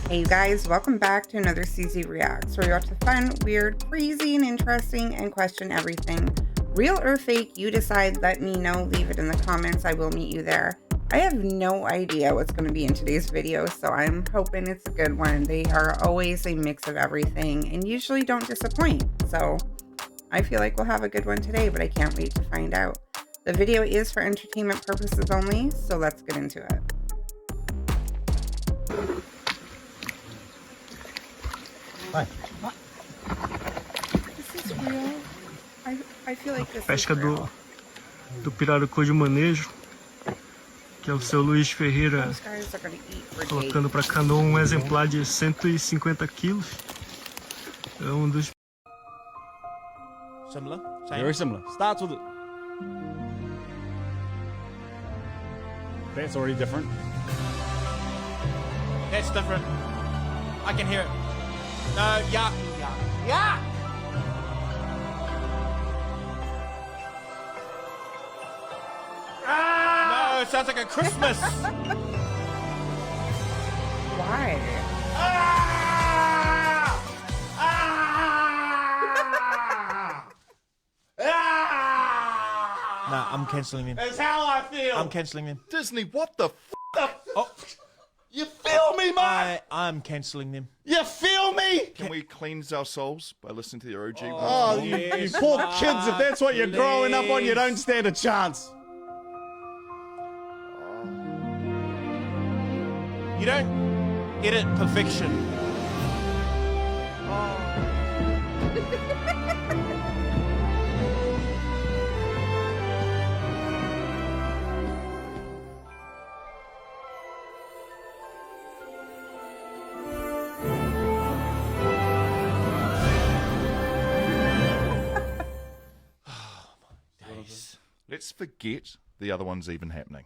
Hey you guys, welcome back to another CZ Reacts, where we watch the fun, weird, crazy, and interesting and question everything. Real or fake, you decide, let me know, leave it in the comments, I will meet you there. I have no idea what's going to be in today's video, so I'm hoping it's a good one. They are always a mix of everything and usually don't disappoint, so I feel like we'll have a good one today, but I can't wait to find out. The video is for entertainment purposes only, so let's get into it. Vai. This is real. I feel like this Pesca is real. do pirarucu de manejo, que é o seu Luiz Ferreira Those guys are gonna eat for colocando para days. canoa um exemplar de 150 quilos. É um dos... Similar? Very similar. Starts with it. That's already different. That's different. I can hear it. No, yeah. No, it sounds like a Christmas. Why? Ah! Ah! Nah, I'm cancelling them. That's how I feel. I'm cancelling them. Disney, what the Oh. You feel me, man? I'm cancelling them. You feel me? Can we cleanse our souls by listening to the OG? Oh, once more? you poor kids, if that's what you're growing up on, you don't stand a chance. You don't edit perfection. Let's forget the other one's even happening.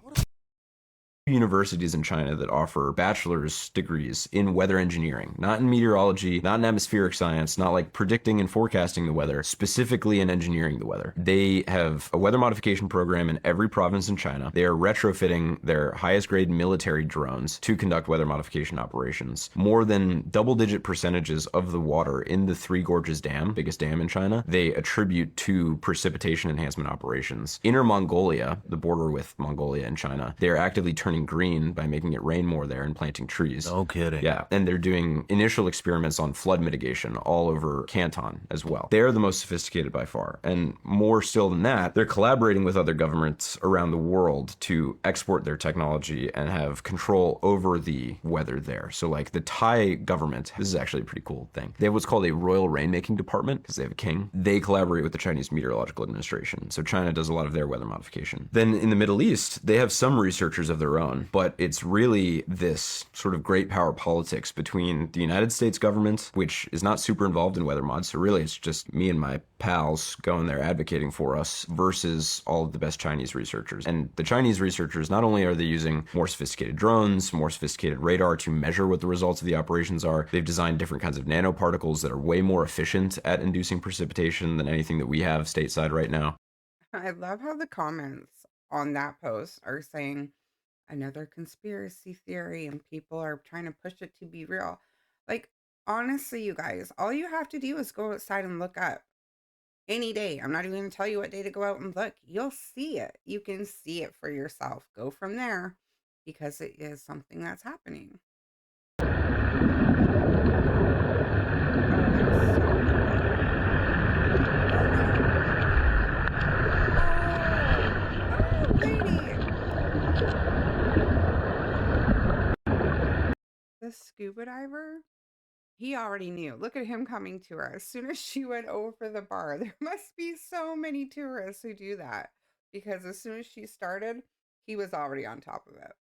Universities in China that offer bachelor's degrees in weather engineering, not in meteorology, not in atmospheric science, not like predicting and forecasting the weather, specifically in engineering the weather. They have a weather modification program in every province in China. They are retrofitting their highest grade military drones to conduct weather modification operations. More than double-digit percentages of the water in the Three Gorges Dam, biggest dam in China, they attribute to precipitation enhancement operations. Inner Mongolia, the border with Mongolia and China, they are actively turning green by making it rain more there and planting trees. No kidding. Yeah, and they're doing initial experiments on flood mitigation all over Canton as well. They're the most sophisticated by far. And more still than that, they're collaborating with other governments around the world to export their technology and have control over the weather there. So like the Thai government, this is actually a pretty cool thing. They have what's called a royal rainmaking department because they have a king. They collaborate with the Chinese Meteorological Administration. So China does a lot of their weather modification. Then in the Middle East, they have some researchers of their own, but it's really this sort of great power politics between the United States government, which is not super involved in weather mods, so really it's just me and my pals going there advocating for us, versus all of the best Chinese researchers. And the Chinese researchers, not only are they using more sophisticated drones, more sophisticated radar to measure what the results of the operations are, they've designed different kinds of nanoparticles that are way more efficient at inducing precipitation than anything that we have stateside right now. I love how the comments on that post are saying another conspiracy theory and people are trying to push it to be real. Like, honestly, you guys, all you have to do is go outside and look up any day. I'm not even going to tell you what day to go out and look. You'll see it. You can see it for yourself. Go from there because it is something that's happening. The scuba diver, he already knew. Look at him coming to her. As soon as she went over the bar, there must be so many tourists who do that, because as soon as she started, he was already on top of it.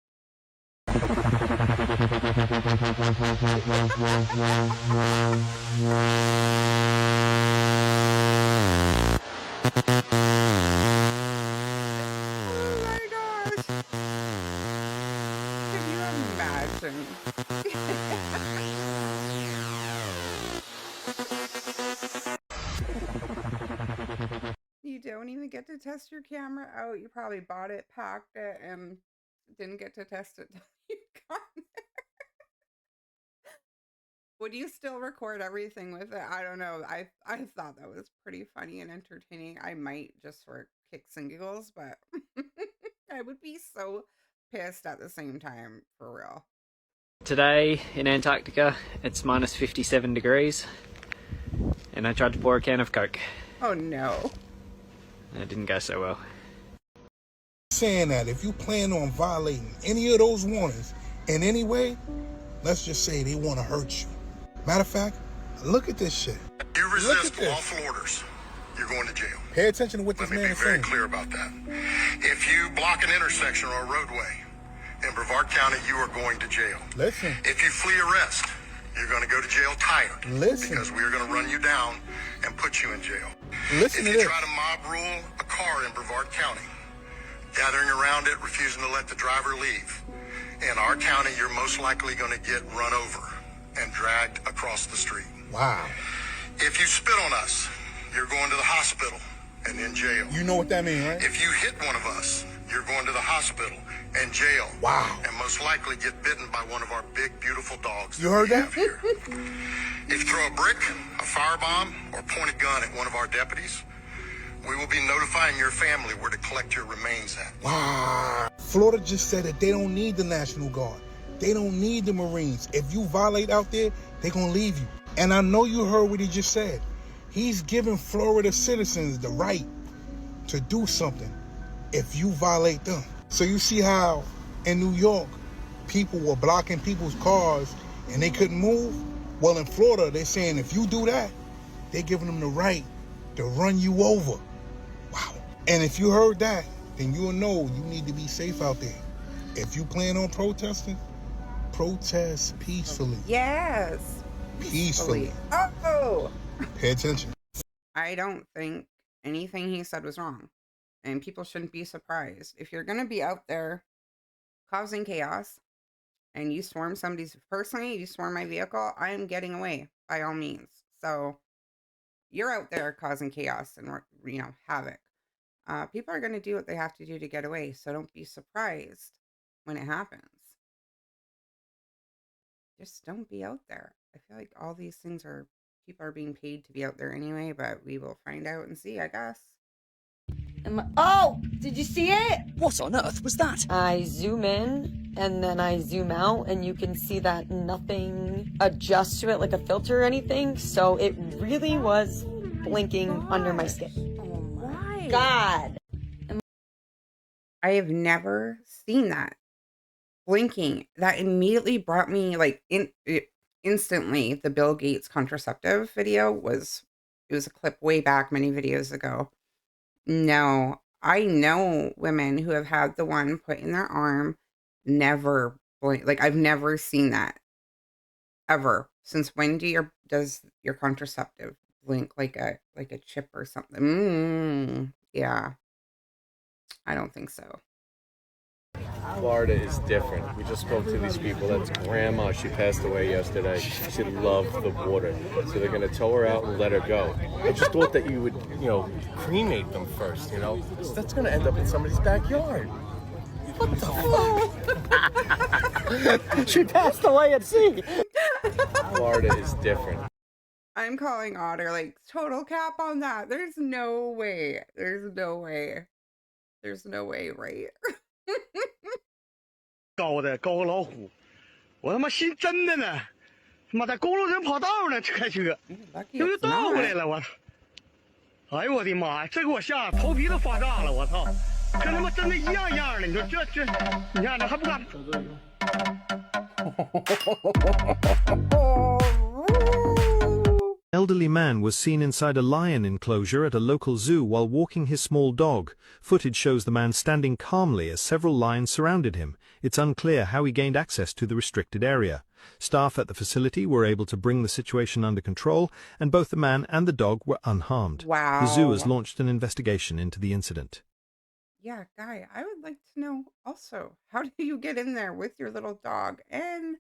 Oh my gosh. Can you imagine? You don't even get to test your camera out. You probably bought it, packed it, and didn't get to test it till you got there. Would you still record everything with it? I don't know. I thought that was pretty funny and entertaining. I might just for kicks and giggles, but I would be so pissed at the same time, for real. Today in Antarctica, it's minus 57 degrees, and I tried to pour a can of Coke. Oh no. And it didn't go so well. Saying that if you plan on violating any of those warnings in any way, let's just say they want to hurt you. Matter of fact, look at this shit. You resist lawful orders, you're going to jail. Pay attention to what this Let me man be is very saying. clear about that. If you block an intersection or a roadway in Brevard County, you are going to jail. Listen. If you flee arrest, you're going to go to jail tired. Listen. Because we are going to run you down and put you in jail. Listen if to you this. try to mob rule a car in Brevard County, gathering around it, refusing to let the driver leave, in our county, you're most likely going to get run over and dragged across the street. Wow. If you spit on us, you're going to the hospital and in jail. You know what that means, right? If you hit one of us, you're going to the hospital and jail. Wow. And most likely get bitten by one of our big, beautiful dogs. You heard we that? have here. If you throw a brick, a firebomb, or point a gun at one of our deputies, we will be notifying your family where to collect your remains at. Wow. Florida just said that they don't need the National Guard. They don't need the Marines. If you violate out there, they're going to leave you. And I know you heard what he just said. He's giving Florida citizens the right to do something if you violate them. So you see how in New York, people were blocking people's cars and they couldn't move? Well, in Florida, they're saying if you do that, they're giving them the right to run you over. Wow. And if you heard that, then you'll know you need to be safe out there. If you plan on protesting, protest peacefully. Yes. Peacefully. Oh. Pay attention. I don't think anything he said was wrong. And people shouldn't be surprised. If you're going to be out there causing chaos and you swarm somebody's, personally, you swarm my vehicle, I am getting away by all means. So you're out there causing chaos and, havoc. People are going to do what they have to do to get away. So don't be surprised when it happens. Just don't be out there. I feel like all these things people are being paid to be out there anyway, but we will find out and see, I guess. Oh, did you see it? What on earth was that? I zoom in and then I zoom out and you can see that nothing adjusts to it like a filter or anything. So it really was blinking under my skin. Oh my God. I have never seen that blinking. That immediately brought me instantly. The Bill Gates contraceptive video was a clip way back many videos ago. No, I know women who have had the one put in their arm, never blink. Like I've never seen that ever. Since when does your contraceptive blink like a chip or something? Yeah, I don't think so. Florida is different. We just spoke to these people. That's grandma. She passed away yesterday. She loved the water. So they're going to tow her out and let her go. I just thought that you would, cremate them first, because that's going to end up in somebody's backyard. What the fuck? She passed away at sea. Florida is different. I'm calling Otter total cap on that. There's no way. There's no way, right? 高的高老虎，我他妈信真的呢，他妈在公路上跑道呢，开车，这就倒过来了，我操！哎呦我的妈呀，这给我吓头皮都发炸了，我操！跟他妈真的一样样的，你说这，你看这还不敢。Elderly man was seen inside a lion enclosure at a local zoo while walking his small dog. Footage shows the man standing calmly as several lions surrounded him. It's unclear how he gained access to the restricted area. Staff at the facility were able to bring the situation under control, and both the man and the dog were unharmed. Wow. The zoo has launched an investigation into the incident. Yeah, Guy, I would like to know also, how do you get in there with your little dog and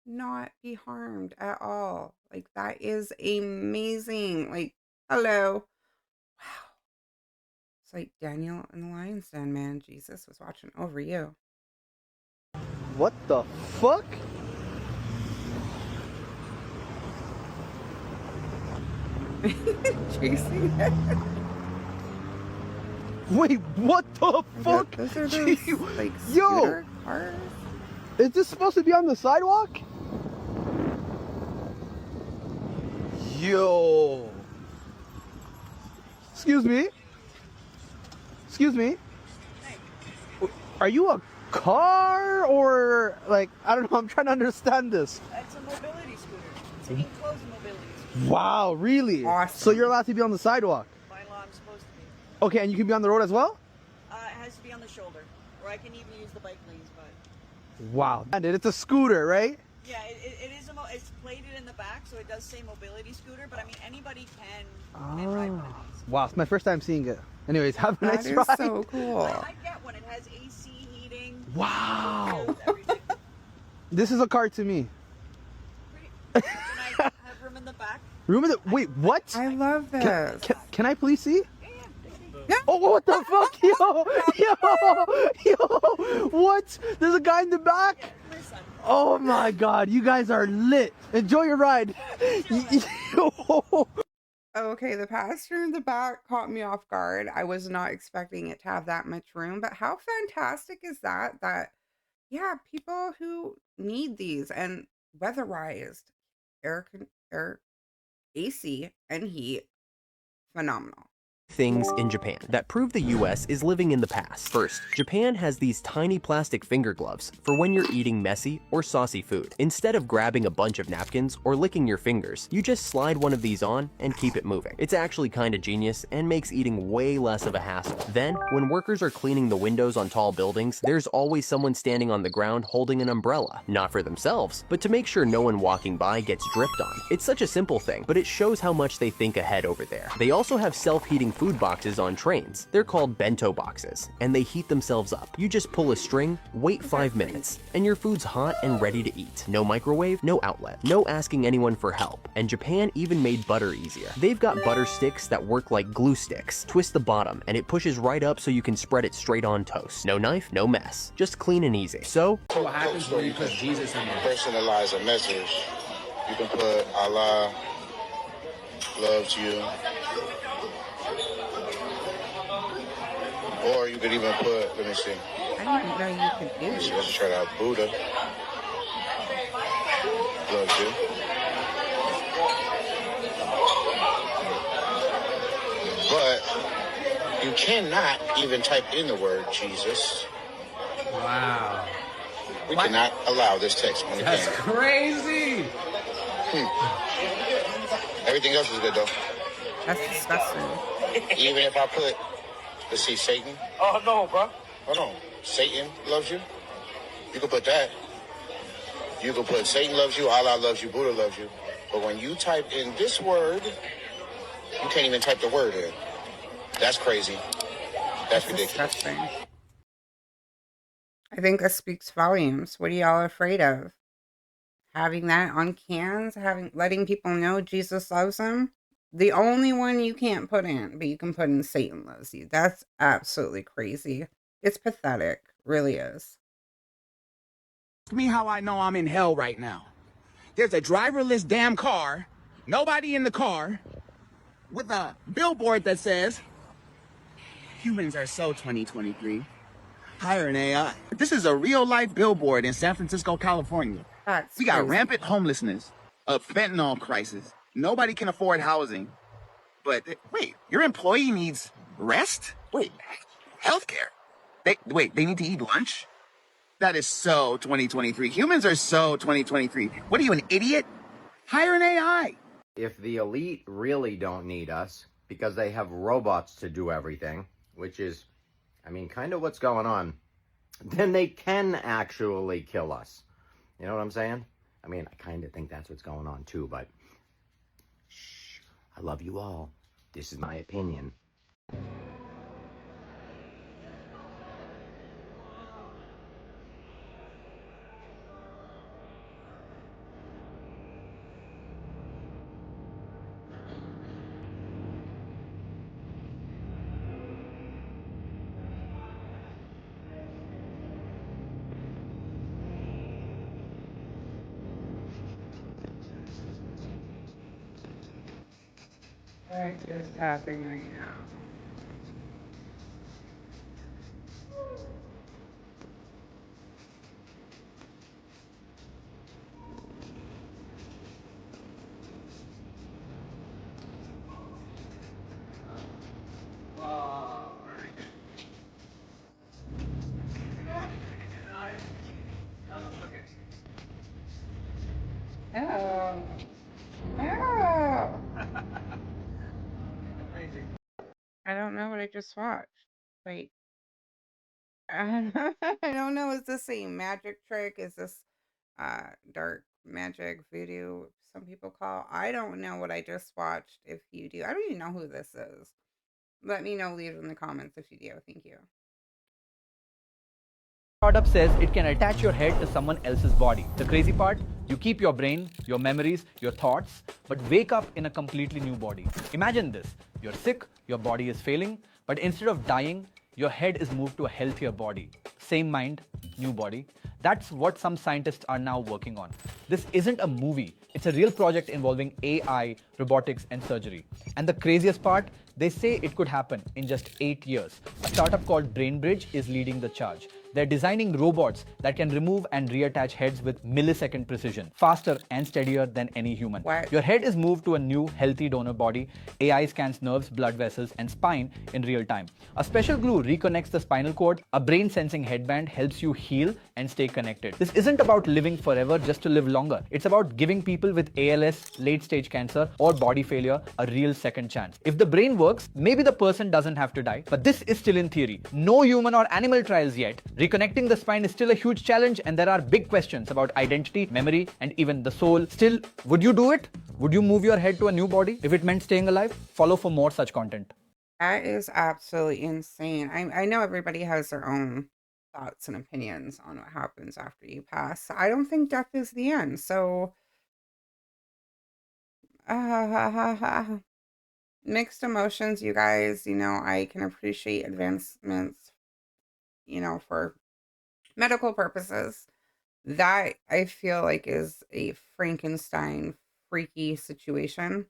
not be harmed at all? That is amazing. Hello. Wow. It's like Daniel in the lion's den, man. Jesus was watching over you. What the fuck? Chasing it. Wait, what the fuck? Those are those, like, Yo! scooter cars? Is this supposed to be on the sidewalk? Yo. Excuse me? Excuse me? Are you a car or, like, I don't know, I'm trying to understand this. It's a mobility scooter. It's an enclosed mobility scooter. Wow, really? Awesome. So you're allowed to be on the sidewalk? By law, I'm supposed to be. Okay, and you can be on the road as well? It has to be on the shoulder. Or I can even use the bike lanes, but... Wow. And it's a scooter, right? Yeah, it is it's plated in the back, so it does say mobility scooter, but I mean, anybody can come and ride one of these. Wow, it's my first time seeing it. Anyways, have a nice That is ride. so cool. I get one. It has AC, heating. Wow. Bluetooth, everything. This is a car to me. Can I have room in the back? Room in the... Wait, what? I love this. Can I please see? Yeah. Oh, what the fuck? Yo! What? There's a guy in the back? Oh my god, you guys are lit. Enjoy your ride. Okay, the passenger in the back caught me off guard. I was not expecting it to have that much room, but how fantastic is that? Yeah, people who need these and weatherized air, AC and heat, phenomenal. Things in Japan that prove the US is living in the past. First, Japan has these tiny plastic finger gloves for when you're eating messy or saucy food. Instead of grabbing a bunch of napkins or licking your fingers, you just slide one of these on and keep it moving. It's actually kinda genius and makes eating way less of a hassle. Then, when workers are cleaning the windows on tall buildings, there's always someone standing on the ground holding an umbrella. Not for themselves, but to make sure no one walking by gets dripped on. It's such a simple thing, but it shows how much they think ahead over there. They also have self-heating food boxes on trains. They're called bento boxes, and they heat themselves up. You just pull a string, wait 5 minutes, and your food's hot and ready to eat. No microwave, no outlet, no asking anyone for help. And Japan even made butter easier. They've got butter sticks that work like glue sticks. Twist the bottom, and it pushes right up so you can spread it straight on toast. No knife, no mess. Just clean and easy. So, what happens when you put Jesus in there? Personalize a message. You can put Allah loves you. Or you could even put, let me see. I didn't know you could do this. Let's try out Buddha. Loves you. But you cannot even type in the word Jesus. Wow. We cannot allow this text on the That's camera. crazy. Everything else is good though. That's disgusting. Even if I put, let's see, Satan. Oh, no, bro. Hold on. Satan loves you. You can put that. You can put Satan loves you, Allah loves you, Buddha loves you. But when you type in this word, you can't even type the word in. That's crazy. That's ridiculous. Disgusting. I think that speaks volumes. What are y'all afraid of? Having that on cans, letting people know Jesus loves them. The only one you can't put in, but you can put in Satan loves you. That's absolutely crazy. It's pathetic. Really is. Ask me how I know I'm in hell right now. There's a driverless damn car, nobody in the car, with a billboard that says, humans are so 2023. Hire an AI. This is a real life billboard in San Francisco, California. We got rampant homelessness, a fentanyl crisis. Nobody can afford housing. But wait, your employee needs rest? Wait, healthcare. They need to eat lunch? That is so 2023. Humans are so 2023. What are you, an idiot? Hire an AI. If the elite really don't need us because they have robots to do everything, which is, I mean, kind of what's going on, then they can actually kill us. You know what I'm saying? I mean, I kind of think that's what's going on too, but shh, I love you all. This is my opinion. What is happening right now? Oh. Oh. I don't know what I just watched. Wait. I don't know. Is this a magic trick? Is this dark magic voodoo, some people call? I don't know what I just watched. If you do, I don't even know who this is. Let me know, leave it in the comments if you do. Thank you. Startup says it can attach your head to someone else's body. The crazy part, you keep your brain, your memories, your thoughts, but wake up in a completely new body. Imagine this, you're sick, your body is failing, but instead of dying, your head is moved to a healthier body. Same mind, new body. That's what some scientists are now working on. This isn't a movie, it's a real project involving AI, robotics, and surgery. And the craziest part, they say it could happen in just 8 years. A startup called BrainBridge is leading the charge. They're designing robots that can remove and reattach heads with millisecond precision, faster and steadier than any human. What? Your head is moved to a new, healthy donor body. AI scans nerves, blood vessels, and spine in real time. A special glue reconnects the spinal cord. A brain-sensing headband helps you heal and stay connected. This isn't about living forever just to live longer. It's about giving people with ALS, late-stage cancer, or body failure a real second chance. If the brain works, maybe the person doesn't have to die. But this is still in theory. No human or animal trials yet. Reconnecting the spine is still a huge challenge, and there are big questions about identity, memory, and even the soul. Still, would you do it? Would you move your head to a new body if it meant staying alive? Follow for more such content. That is absolutely insane. I know everybody has their own thoughts and opinions on what happens after you pass. I don't think death is the end. So, mixed emotions, you guys. You know, I can appreciate advancements, you know, for medical purposes. That I feel like is a Frankenstein freaky situation.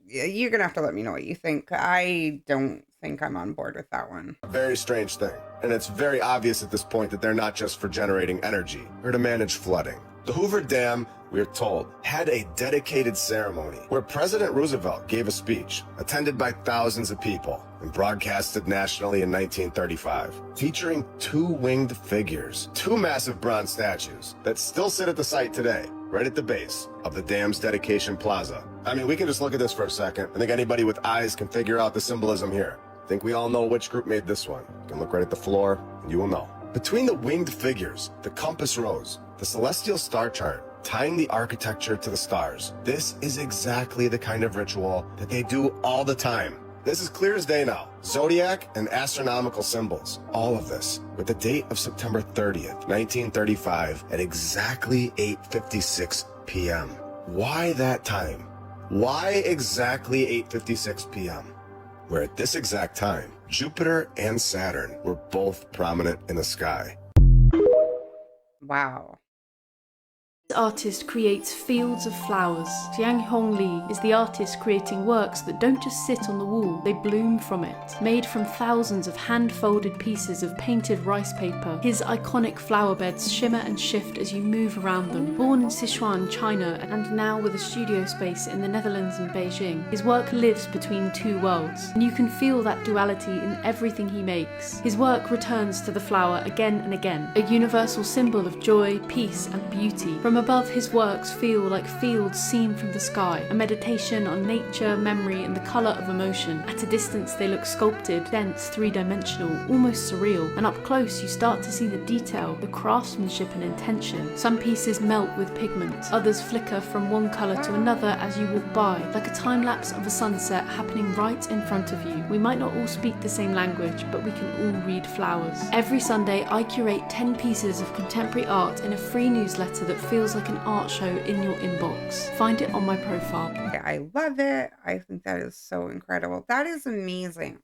You're gonna have to let me know what you think. I don't think I'm on board with that one. A very strange thing, and it's very obvious at this point that they're not just for generating energy, or to manage flooding. The Hoover Dam, we're told, had a dedicated ceremony where President Roosevelt gave a speech attended by thousands of people and broadcasted nationally in 1935, featuring two winged figures, two massive bronze statues that still sit at the site today, right at the base of the dam's dedication plaza. I mean, we can just look at this for a second. I think anybody with eyes can figure out the symbolism here. I think we all know which group made this one. You can look right at the floor, and you will know. Between the winged figures, the compass rose, the celestial star chart, tying the architecture to the stars. This is exactly the kind of ritual that they do all the time. This is clear as day now. Zodiac and astronomical symbols. All of this with the date of September 30th, 1935 at exactly 8:56 p.m. Why that time? Why exactly 8:56 p.m.? Where at this exact time, Jupiter and Saturn were both prominent in the sky. Wow. This artist creates fields of flowers. Jiang Hong Li is the artist creating works that don't just sit on the wall, they bloom from it. Made from thousands of hand-folded pieces of painted rice paper, his iconic flower beds shimmer and shift as you move around them. Born in Sichuan, China, and now with a studio space in the Netherlands and Beijing, his work lives between two worlds, and you can feel that duality in everything he makes. His work returns to the flower again and again, a universal symbol of joy, peace, and beauty. From above, his works feel like fields seen from the sky, a meditation on nature, memory, and the colour of emotion. At a distance, they look sculpted, dense, three-dimensional, almost surreal, and up close you start to see the detail, the craftsmanship and intention. Some pieces melt with pigment, others flicker from one colour to another as you walk by, like a time-lapse of a sunset happening right in front of you. We might not all speak the same language, but we can all read flowers. Every Sunday, I curate 10 pieces of contemporary art in a free newsletter that feels like an art show in your inbox. Find it on my profile. I love it. I think that is so incredible. That is amazing.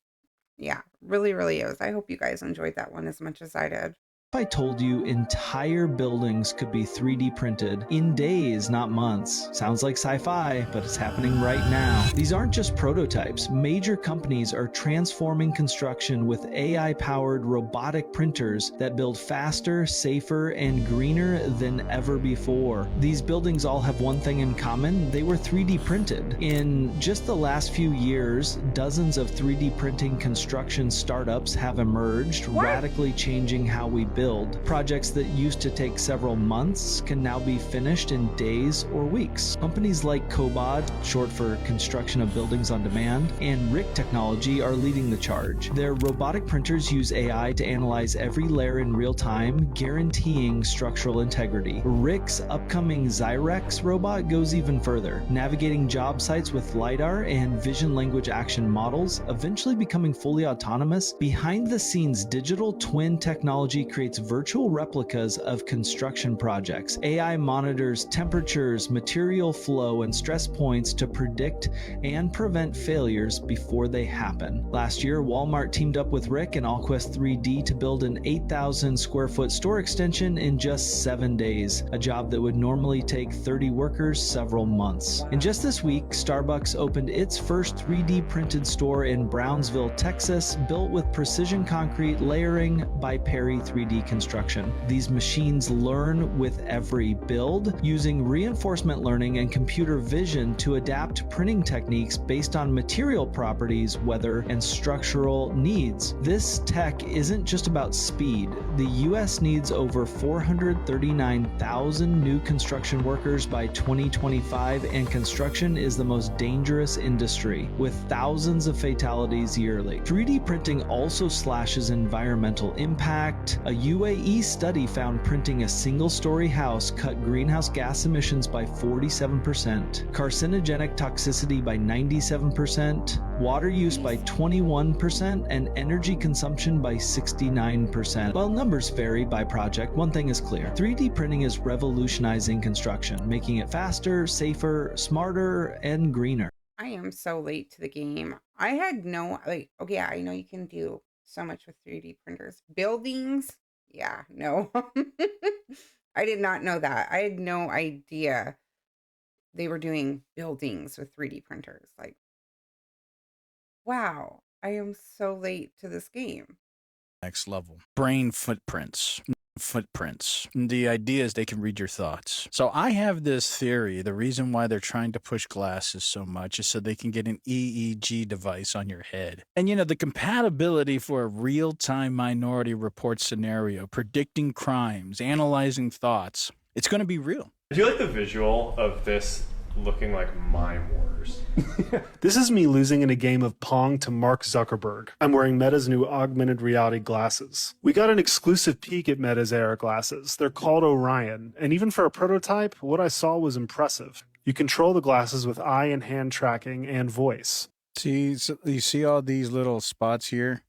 Yeah, really, really is. I hope you guys enjoyed that one as much as I did. If I told you entire buildings could be 3D printed in days, not months. Sounds like sci-fi, but it's happening right now. These aren't just prototypes. Major companies are transforming construction with AI-powered robotic printers that build faster, safer, and greener than ever before. These buildings all have one thing in common. They were 3D printed. In just the last few years, dozens of 3D printing construction startups have emerged, radically changing how we build. Projects that used to take several months can now be finished in days or weeks. Companies like Cobod, short for Construction of Buildings on Demand, and RIC Technology are leading the charge. Their robotic printers use AI to analyze every layer in real time, guaranteeing structural integrity. RIC's upcoming Zyrex robot goes even further, navigating job sites with LiDAR and vision language action models, eventually becoming fully autonomous. Behind the scenes, digital twin technology creates virtual replicas of construction projects. AI monitors temperatures, material flow, and stress points to predict and prevent failures before they happen. Last year, Walmart teamed up with RIC and AllQuest 3D to build an 8,000 square foot store extension in just 7 days, a job that would normally take 30 workers several months. And just this week, Starbucks opened its first 3D printed store in Brownsville, Texas, built with precision concrete layering by Perry 3D construction. These machines learn with every build, using reinforcement learning and computer vision to adapt printing techniques based on material properties, weather, and structural needs. This tech isn't just about speed. The US needs over 439,000 new construction workers by 2025, and construction is the most dangerous industry, with thousands of fatalities yearly. 3D printing also slashes environmental impact. A UAE study found printing a single-story house cut greenhouse gas emissions by 47%, carcinogenic toxicity by 97%, water use by 21%, and energy consumption by 69%. While numbers vary by project, one thing is clear. 3D printing is revolutionizing construction, making it faster, safer, smarter, and greener. I am so late to the game. I had no, okay, I know you can do so much with 3D printers. Buildings? Yeah, no. I did not know that. I had no idea they were doing buildings with 3D printers. Wow, I am so late to this game. Next level. Brain footprints. The idea is they can read your thoughts. So I have this theory. The reason why they're trying to push glasses so much is so they can get an EEG device on your head. And the compatibility for a real-time Minority Report scenario, predicting crimes, analyzing thoughts, it's going to be real. I do like the visual of this looking like Mime Wars. This is me losing in a game of Pong to Mark Zuckerberg. I'm wearing Meta's new augmented reality glasses. We got an exclusive peek at Meta's AR glasses. They're called Orion, and even for a prototype, what I saw was impressive. You control the glasses with eye and hand tracking and voice. See, so you see all these little spots here?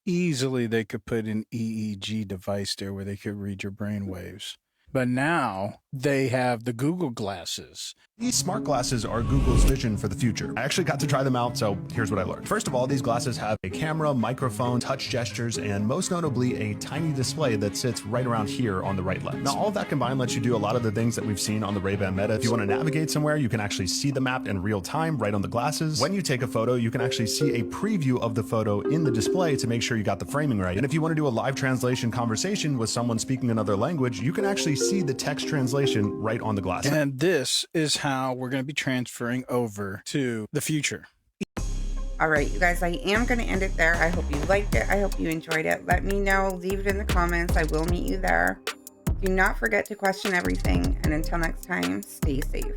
Easily they could put an EEG device there where they could read your brain waves. But now they have the Google glasses. These smart glasses are Google's vision for the future. I actually got to try them out, so here's what I learned. First of all, these glasses have a camera, microphone, touch gestures, and most notably, a tiny display that sits right around here on the right lens. Now, all of that combined lets you do a lot of the things that we've seen on the Ray-Ban Meta. If you want to navigate somewhere, you can actually see the map in real time right on the glasses. When you take a photo, you can actually see a preview of the photo in the display to make sure you got the framing right. And if you want to do a live translation conversation with someone speaking another language, you can actually see the text translation right on the glass. And this is how we're going to be transferring over to the future. All right, you guys, I am going to end it there. I hope you liked it. I hope you enjoyed it. Let me know. Leave it in the comments. I will meet you there. Do not forget to question everything. And until next time, stay safe.